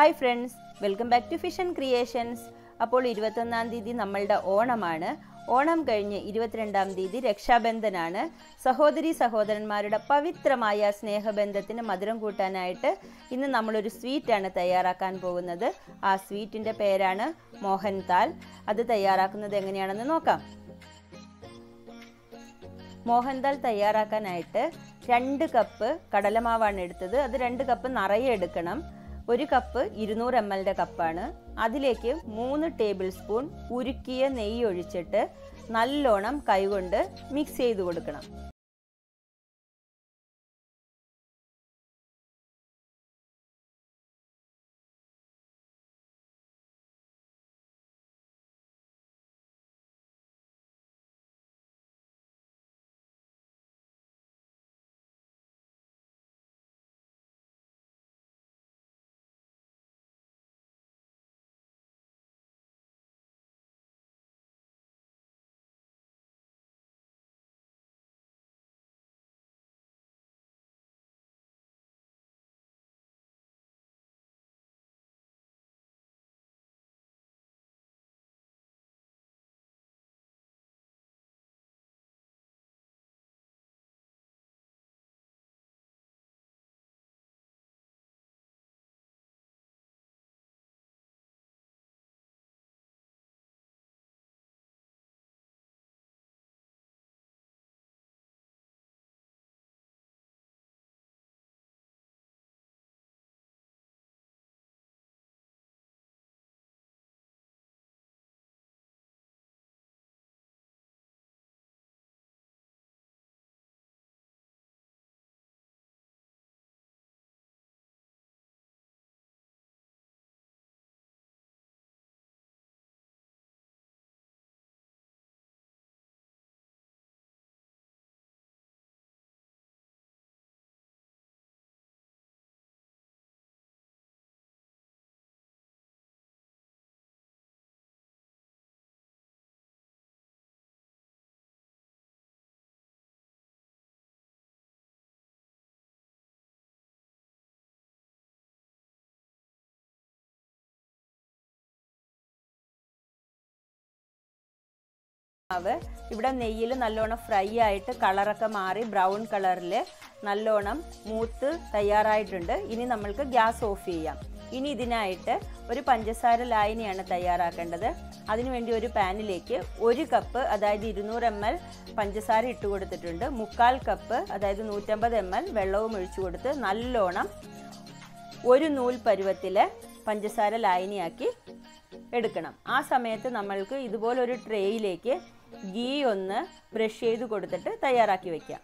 Hi friends, welcome back to fusion creations. അപ്പോൾ 21-ാം തീയതി നമ്മളുടെ ഓണമാണ്. ഓണം കഴിഞ്ഞ് 22-ാം തീയതി രക്ഷാബന്ധനാണ്. സഹോദരി സഹോദരന്മാരുടെ പവിത്രമായ സ്നേഹബന്ധത്തിന് മധുരം കൂട്ടാനായിട്ട് ഇന്ന് നമ്മളൊരു സ്വീറ്റാണ് തയ്യാറാക്കാൻ പോകുന്നത്. ആ സ്വീറ്റിൻ്റെ പേരാണ് മോഹൻതാൽ. അത് തയ്യാറാക്കുന്നത് എങ്ങനെയാണെന്ന് നോക്കാം. മോഹൻതാൽ തയ്യാറാക്കാനായിട്ട് 2 കപ്പ് കടലമാവാണ് എടുത്തത്. അത് 2 കപ്പ് നിറയെ എടുക്കണം. 1 കപ്പ് 200 ml കപ്പാണ്. അതിലേക്ക് 3 ടേബിൾ സ്പൂൺ ഉരുക്കിയ നെയ്യ് ഒഴിച്ചിട്ട് നല്ലോണം കൈകൊണ്ട് മിക്സ് ചെയ്ത് കൊടുക്കണം. മാവ് ഇവിടെ നെയ്യിൽ നല്ലോണം ഫ്രൈ ആയിട്ട് കളറൊക്കെ മാറി ബ്രൗൺ കളറിൽ നല്ലോണം മൂത്ത് തയ്യാറായിട്ടുണ്ട്. ഇനി നമ്മൾക്ക് ഗ്യാസ് ഓഫ് ചെയ്യാം. ഇനി ഇതിനായിട്ട് ഒരു പഞ്ചസാര ലായനിയാണ് തയ്യാറാക്കേണ്ടത്. അതിനുവേണ്ടി ഒരു പാനിലേക്ക് 1 കപ്പ് അതായത് 200 ml പഞ്ചസാര ഇട്ട് കൊടുത്തിട്ടുണ്ട്. 1/4 കപ്പ് അതായത് 150 ml വെള്ളവും ഒഴിച്ചു കൊടുത്ത് നല്ലോണം ഒരു നൂൽ പരുവത്തിൽ പഞ്ചസാര ലായനിയാക്കി എടുക്കണം. ആ സമയത്ത് നമ്മൾക്ക് ഇതുപോലൊരു ട്രേയിലേക്ക് ഗീ ഒന്ന് ബ്രഷ് ചെയ്ത് കൊടുത്തിട്ട് തയ്യാറാക്കി വെക്കാം.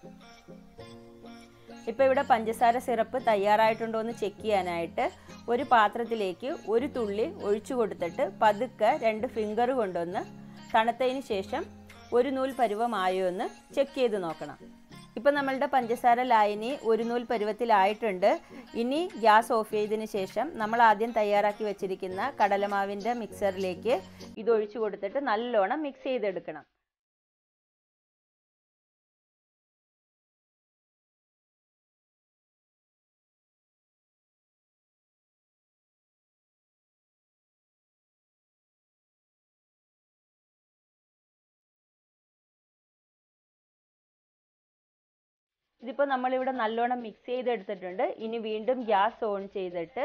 ഇപ്പോൾ ഇവിടെ പഞ്ചസാര സിറപ്പ് തയ്യാറായിട്ടുണ്ടോ എന്ന് ചെക്ക് ചെയ്യാനായിട്ട് ഒരു പാത്രത്തിലേക്ക് ഒരു തുള്ളി ഒഴിച്ചു കൊടുത്തിട്ട് പതുക്കെ 2 ഫിംഗർ കൊണ്ടൊന്ന് തണുത്തതിന് ശേഷം ഒരു നൂൽ പരുവമായോ എന്ന് ചെക്ക് ചെയ്ത് നോക്കണം. ഇപ്പം നമ്മളുടെ പഞ്ചസാര ലായനി ഒരു നൂൽ പരുവത്തിലായിട്ടുണ്ട്. ഇനി ഗ്യാസ് ഓഫ് ചെയ്തതിന് ശേഷം നമ്മൾ ആദ്യം തയ്യാറാക്കി വെച്ചിരിക്കുന്ന കടലമാവിൻ്റെ മിക്സറിലേക്ക് ഇതൊഴിച്ചു കൊടുത്തിട്ട് നല്ലോണം മിക്സ് ചെയ്തെടുക്കണം. ഇതിപ്പോൾ നമ്മളിവിടെ നല്ലോണം മിക്സ് ചെയ്തെടുത്തിട്ടുണ്ട്. ഇനി വീണ്ടും ഗ്യാസ് ഓൺ ചെയ്തിട്ട്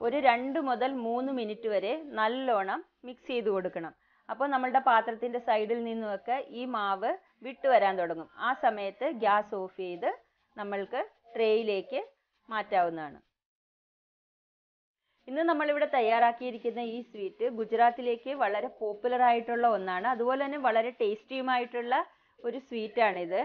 ഒരു 2 മുതൽ 3 മിനിറ്റ് വരെ നല്ലോണം മിക്സ് ചെയ്ത് കൊടുക്കണം. അപ്പോൾ നമ്മളുടെ പാത്രത്തിൻ്റെ സൈഡിൽ നിന്നുമൊക്കെ ഈ മാവ് വിട്ട് വരാൻ തുടങ്ങും. ആ സമയത്ത് ഗ്യാസ് ഓഫ് ചെയ്ത് നമ്മൾക്ക് ട്രേയിലേക്ക് മാറ്റാവുന്നതാണ്. ഇന്ന് നമ്മളിവിടെ തയ്യാറാക്കിയിരിക്കുന്ന ഈ സ്വീറ്റ് ഗുജറാത്തിലേക്ക് വളരെ പോപ്പുലർ ആയിട്ടുള്ള ഒന്നാണ്. അതുപോലെ തന്നെ വളരെ ടേസ്റ്റിയുമായിട്ടുള്ള ഒരു സ്വീറ്റാണിത്.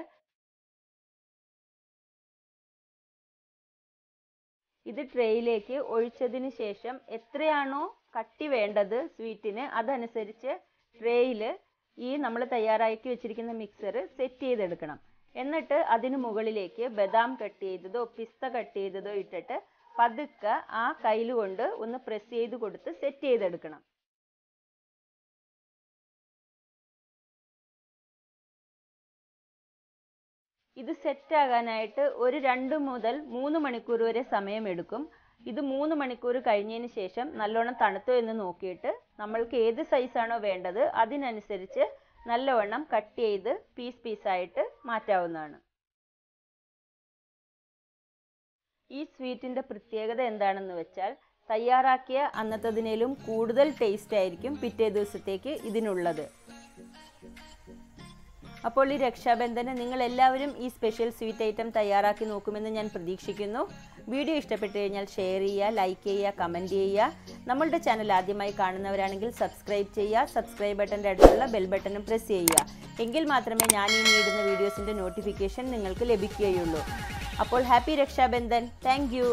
ഇത് ട്രേയിലേക്ക് ഒഴിച്ചതിന് ശേഷം എത്രയാണോ കട്ടി വേണ്ടത് സ്വീറ്റിന് അതനുസരിച്ച് ട്രേയിൽ ഈ നമ്മൾ തയ്യാറാക്കി വെച്ചിരിക്കുന്ന മിക്സർ സെറ്റ് ചെയ്തെടുക്കണം. എന്നിട്ട് അതിന് മുകളിലേക്ക് ബദാം കട്ട് ചെയ്തതോ പിസ്ത കട്ട് ചെയ്തതോ ഇട്ടിട്ട് പതുക്കെ ആ കയ്യിൽ കൊണ്ട് ഒന്ന് പ്രസ് ചെയ്ത് കൊടുത്ത് സെറ്റ് ചെയ്തെടുക്കണം. ഇത് സെറ്റ് ആകാനായിട്ട് ഒരു 2 മുതൽ 3 മണിക്കൂർ വരെ സമയമെടുക്കും. ഇത് 3 മണിക്കൂർ കഴിഞ്ഞതിന് ശേഷം നല്ലോണം തണുത്തോ എന്ന് നോക്കിയിട്ട് നമ്മൾക്ക് ഏത് സൈസാണോ വേണ്ടത് അതിനനുസരിച്ച് നല്ലവണ്ണം കട്ട് ചെയ്ത് പീസായിട്ട് മാറ്റാവുന്നതാണ്. ഈ സ്വീറ്റിൻ്റെ പ്രത്യേകത എന്താണെന്ന് വെച്ചാൽ തയ്യാറാക്കിയ അന്നത്തതിനേലും കൂടുതൽ ടേസ്റ്റ് ആയിരിക്കും പിറ്റേ ദിവസത്തേക്ക് ഇതിനുള്ളത്. അപ്പോൾ ഈ രക്ഷാബന്ധന് നിങ്ങൾ എല്ലാവരും ഈ സ്പെഷ്യൽ സ്വീറ്റ് ഐറ്റം തയ്യാറാക്കി നോക്കുമെന്ന് ഞാൻ പ്രതീക്ഷിക്കുന്നു. വീഡിയോ ഇഷ്ടപ്പെട്ടു കഴിഞ്ഞാൽ ഷെയർ ചെയ്യുക, ലൈക്ക് ചെയ്യുക, കമൻറ്റ് ചെയ്യുക. നമ്മളുടെ ചാനൽ ആദ്യമായി കാണുന്നവരാണെങ്കിൽ സബ്സ്ക്രൈബ് ചെയ്യുക. സബ്സ്ക്രൈബ് ബട്ടൻ്റെ അടുത്തുള്ള ബെൽ ബട്ടണും പ്രസ് ചെയ്യുക. എങ്കിൽ മാത്രമേ ഞാൻ ഇനി ഇടുന്ന വീഡിയോസിൻ്റെ നോട്ടിഫിക്കേഷൻ നിങ്ങൾക്ക് ലഭിക്കുകയുള്ളൂ. അപ്പോൾ ഹാപ്പി രക്ഷാബന്ധൻ. Thank you.